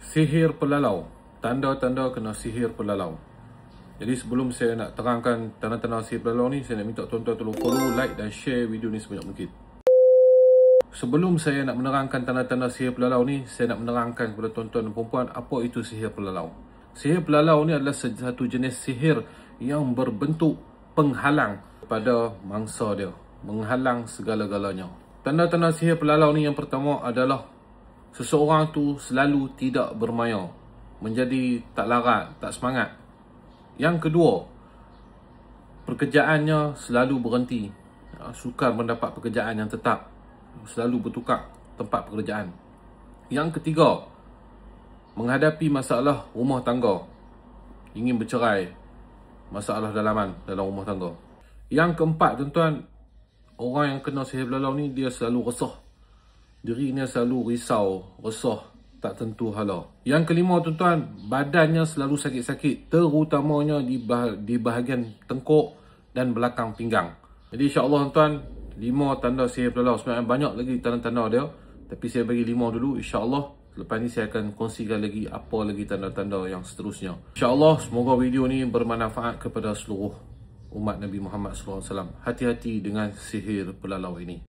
Sihir pelalau. Tanda-tanda kena sihir pelalau. Jadi sebelum saya nak terangkan tanda-tanda sihir pelalau ni, saya nak minta tuan-tuan tolong follow, like dan share video ni sebanyak mungkin. Sebelum saya nak menerangkan tanda-tanda sihir pelalau ni, saya nak menerangkan kepada tuan-tuan dan puan-puan apa itu sihir pelalau. Sihir pelalau ni adalah satu jenis sihir yang berbentuk penghalang pada mangsa dia, menghalang segala-galanya. Tanda-tanda sihir pelalau ni yang pertama adalah seseorang tu selalu tidak bermaya, menjadi tak larat, tak semangat. Yang kedua, pekerjaannya selalu berhenti, sukar mendapat pekerjaan yang tetap, selalu bertukar tempat pekerjaan. Yang ketiga, menghadapi masalah rumah tangga, ingin bercerai, masalah dalaman dalam rumah tangga. Yang keempat, tuan-tuan, orang yang kena sihir pelalau ni dia selalu resah, dirinya selalu risau, resah, tak tentu hala. Yang kelima, tuan-tuan, badannya selalu sakit-sakit, terutamanya di bahagian tengkuk dan belakang pinggang. Jadi insya-Allah, tuan-tuan, 5 tanda sihir pelalau. Sebenarnya banyak lagi tanda-tanda dia, tapi saya bagi 5 dulu. InsyaAllah lepas ni saya akan kongsikan lagi apa lagi tanda-tanda yang seterusnya. InsyaAllah semoga video ni bermanfaat kepada seluruh umat Nabi Muhammad SAW. Hati-hati dengan sihir pelalau ini.